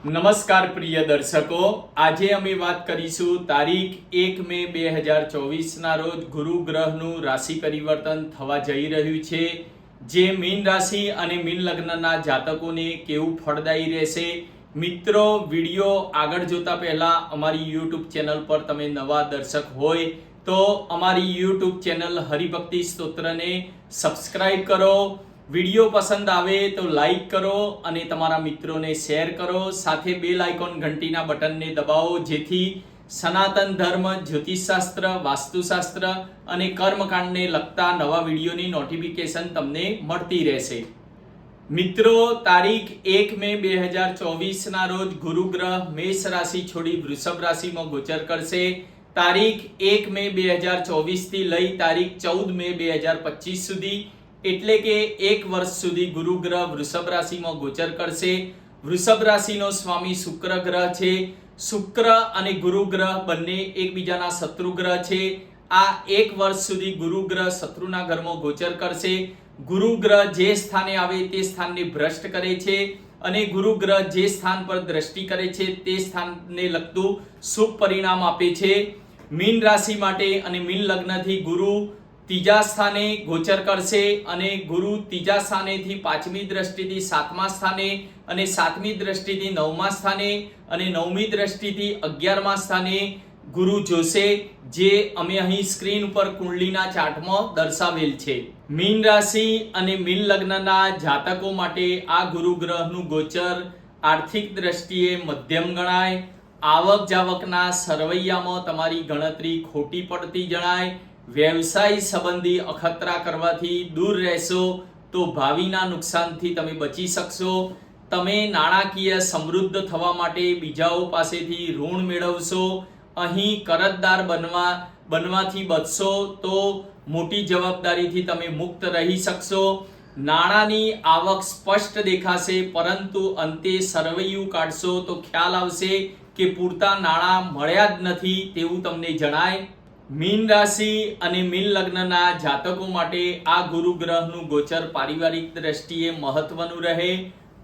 નમસ્કાર પ્રિય દર્શકો, આજે અમે વાત કરીશું તારીખ 1 મે 2024 રોજ ગુરુ ગ્રહનું રાશિ પરિવર્તન થવા જઈ રહ્યું છે, જે મીન રાશિ અને મીન લગ્નના જાતકોને કેવું ફળદાયી રહેશે. મિત્રો, વિડીયો આગળ જોતા પહેલા અમારી યુટ્યુબ ચેનલ પર તમે નવા દર્શક હોય તો અમારી યુટ્યુબ ચેનલ હરિભક્તિ સ્તોત્રને સબસ્ક્રાઇબ કરો. વિડીયો પસંદ આવે તો લાઈક કરો અને તમારા મિત્રોને શેર કરો. સાથે બેલ આઇકોન ઘંટીના બટનને દબાવો, જેથી સનાતન ધર્મ, જ્યોતિષશાસ્ત્ર, વાસ્તુશાસ્ત્ર અને કર્મકાંડને લગતા નવા વિડીયોની નોટિફિકેશન તમને મળતી રહેશે. મિત્રો, તારીખ 1 મે 2024 રોજ ગુરુ ગ્રહ મેષ રાશિ છોડી વૃષભ રાશિમાં ગોચર કરશે. તારીખ 1 મે 2024 થી લઈ તારીખ 14 મે 2025 સુધી, એટલે કે 1 વર્ષ સુધી ગુરુ ગ્રહ વૃષભ રાશિમાં ગોચર કરશે. વૃષભ રાશિનો સ્વામી શુક્ર ગ્રહ છે. શુક્ર અને ગુરુ ગ્રહ બંને એકબીજાના શત્રુ ગ્રહ છે. આ 1 વર્ષ સુધી ગુરુ ગ્રહ શત્રુના ઘરમાં ગોચર કરશે. ગુરુ ગ્રહ જે સ્થાને આવે તે સ્થાનને ભ્રષ્ટ કરે છે અને ગુરુ ગ્રહ જે સ્થાન પર દ્રષ્ટિ કરે છે તે સ્થાનને લગતું શુભ પરિણામ આપે છે. મીન રાશિ માટે અને મીન લગ્નથી ગુરુ ત્રીજા સ્થાને ગોચર કરશે અને ગુરુ ત્રીજા સ્થાનેથી 5મી દ્રષ્ટિથી 7મા સ્થાને અને 7મી દ્રષ્ટિથી 9મા સ્થાને અને 9મી દ્રષ્ટિથી 11મા સ્થાને ગુરુ જોશે, જે અમે અહીં સ્ક્રીન ઉપર કુંડલીના ચાર્ટમાં દર્શાવેલ છે. મીન રાશિ અને મીન લગ્નના જાતકો માટે આ ગુરુ ગ્રહનું ગોચર આર્થિક દ્રષ્ટિએ મધ્યમ ગણાય. આવક જાવકના સરવૈયામાં તમારી ગણતરી ખોટી પડતી જણાય. વ્યવસાય સંબંધી અખતરા કરવાથી દૂર રહેશો તો ભાવિના નુકસાનથી તમે બચી શકશો. તમે નાણાકીય સમૃદ્ધ થવા માટે બીજાઓ પાસેથી ઋણ મેળવશો. અહીં કરજદાર બનવાથી બચશો તો મોટી જવાબદારીથી તમે મુક્ત રહી શકશો. નાણાંની આવક સ્પષ્ટ દેખાશે, પરંતુ અંતે સરવૈયું કાઢશો તો ખ્યાલ આવશે કે પૂરતા નાણાં મળ્યા જ નથી તેવું તમને જણાય. મીન રાશિ અને મીન લગ્નના જાતકો માટે આ ગુરુ ગ્રહનું ગોચર પારિવારિક દ્રષ્ટિએ મહત્વનું રહે.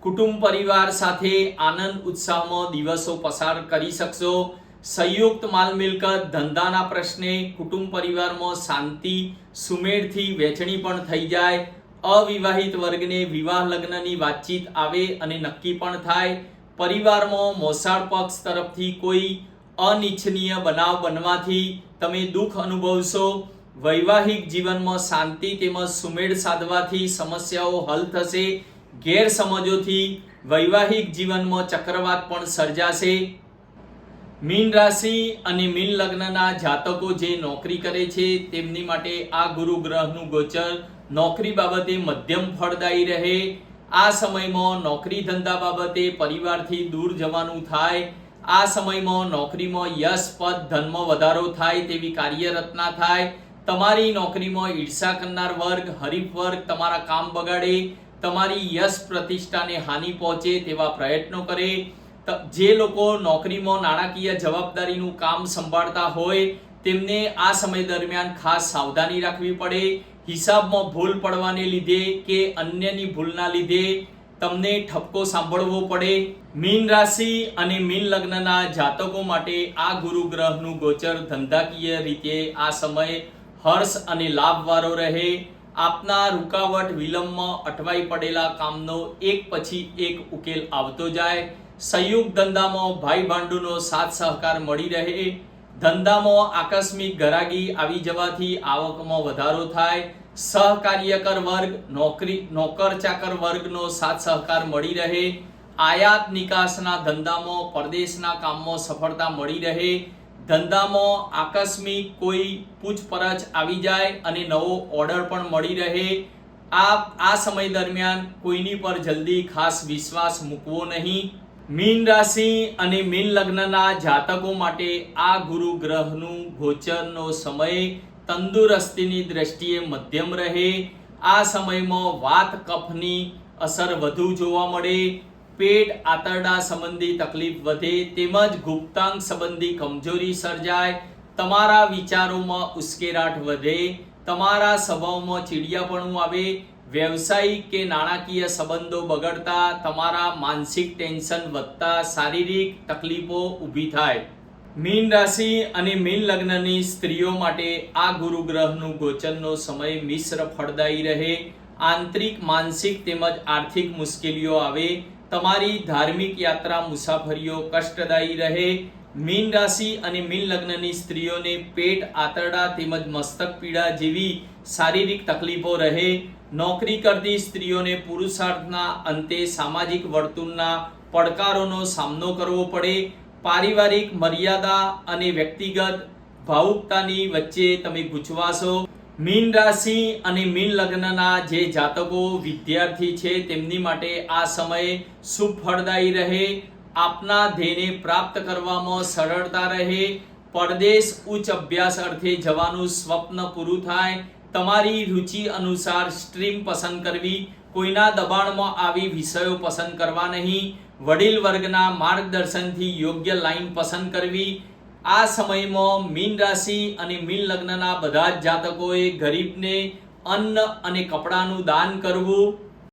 કુટુંબ પરિવાર સાથે આનંદ ઉત્સાહમાં દિવસો પસાર કરી શકશો. સંયુક્ત માલ મિલકત ધંધાના પ્રશ્ને કુટુંબ પરિવારમાં શાંતિ સુમેળથી વહેંચણી પણ થઈ જાય. અવિવાહિત વર્ગને વિવાહ લગ્નની વાતચીત આવે અને નક્કી પણ થાય. પરિવારમાં મોસાળ પક્ષ તરફથી કોઈ અનિચ્છનીય બનાવ બનવાથી તમે દુઃખ અનુભવશો. વૈવાહિક જીવનમાં શાંતિ તેમજ સુમેળ સાધવાથી સમસ્યાઓ હલ થશે. ગેરસમજોથી વૈવાહિક જીવનમાં ચક્રવાત પણ સર્જાશે. મીન રાશિ અને મીન લગ્નના જાતકો જે નોકરી કરે છે તેમની માટે આ ગુરુ ગ્રહનું ગોચર નોકરી બાબતે મધ્યમ ફળદાયી રહે. આ સમયમાં નોકરી ધંધા બાબતે પરિવારથી દૂર જવાનું થાય. આ સમયમાં નોકરીમાં યશ પદ ધનમાં વધારો થાય તેવી કાર્યરચના થાય. તમારી નોકરીમાં ઈર્ષા કરનાર વર્ગ, હરીફ વર્ગ તમારા કામ બગાડે, તમારી યશ પ્રતિષ્ઠાને હાનિ પહોંચે તેવા પ્રયત્નો કરે. જે લોકો નોકરીમાં નાણાકીય જવાબદારીનું કામ સંભાળતા હોય તેમને આ સમય દરમિયાન ખાસ સાવધાની રાખવી પડે. હિસાબમાં ભૂલ પડવાને લીધે કે અન્યની ભૂલના લીધે તમને ઠપકો સાંભળવો પડે. મીન રાશિ અને મીન લગ્નના જાતકો માટે આ ગુરુ ગ્રહનું ગોચર ધંધાકીય રીતે આ સમય હર્ષ અને લાભવાળો રહે. આપના રૂકાવટ વિલંબમાં અટવાઈ પડેલા કામનો એક પછી એક ઉકેલ આવતો જાય. સંયુક્ત ધંધામાં ભાઈ ભાંડુનો સાથ સહકાર મળી રહે. ધંધામાં આકસ્મિક ગરાગી આવી જવાથી આવકમાં વધારો થાય. સહકાર્યકર વર્ગ, નોકર ચાકર વર્ગનો સાથ સહકાર મળી રહે. આયાત નિકાસના ધંધામાં પરદેશના કામમાં સફળતા મળી રહે. ધંધામાં આકસ્મિક કોઈ પૂછપરછ આવી જાય અને નવો ઓર્ડર પણ મળી રહે. આ સમય દરમિયાન કોઈની પર જલ્દી ખાસ વિશ્વાસ મૂકવો નહીં. મીન રાશિ અને મીન લગ્નના જાતકો માટે આ ગુરુ ગ્રહનું ગોચરનો સમય તંદુરસ્તીની દ્રષ્ટિએ મધ્યમ રહે. આ સમયમાં વાત કફની અસર વધુ જોવા મળે. પેટ આંતરડા સંબંધી તકલીફ વધે તેમજ ગુપ્તાંગ સંબંધી કમજોરી સર્જાય. તમારા વિચારોમાં ઉશ્કેરાટ વધે. તમારા સ્વભાવમાં ચીડિયાપણું આવે. વ્યવસાયિક કે નાણાકીય સંબંધો બગડતા, તમારા માનસિક ટેન્શન વધતા, શારીરિક તકલીફો ઊભી થાય. મીન રાશિ અને મીન લગ્નની સ્ત્રીઓ માટે આ ગુરુ ગ્રહનું ગોચરનો સમય મિશ્ર ફળદાયી રહે. આંતરિક, માનસિક તેમજ આર્થિક મુશ્કેલીઓ આવે. તમારી ધાર્મિક યાત્રા, મુસાફરીઓ કષ્ટદાયી રહે. મીન રાશિ અને મીન લગ્નની સ્ત્રીઓને પેટ, આંતરડા તેમજ મસ્તક પીડા જેવી શારીરિક તકલીફો રહે. નોકરી કરતી સ્ત્રીઓને પુરુષાર્થના અંતે સામાજિક વર્તુળના પડકારોનો સામનો કરવો પડે. પારિવારિક મર્યાદા અને વ્યક્તિગત ભાવુકતાની વચ્ચે તમે ગૂંચવાશો. મીન રાશિ અને મીન લગ્નના જે જાતકો વિદ્યાર્થી છે તેમની માટે આ સમય શુભ ફળદાયી રહે. આપના ધ્યેયને પ્રાપ્ત કરવામાં સરળતા રહે. પરદેશ ઉચ્ચ અભ્યાસ અર્થે જવાનું સ્વપ્ન પૂરું થાય. તમારી રુચિ અનુસાર સ્ટ્રીમ પસંદ કરવી. કોઈના દબાણમાં આવી વિષયો પસંદ કરવા નહીં. વડીલ વર્ગના માર્ગદર્શનથી યોગ્ય લાઈન પસંદ કરવી. આ સમયમાં મીન રાશિ અને મીન લગ્નના બધા જ જાતકોએ ગરીબને અન્ન અને કપડાનું દાન કરવું.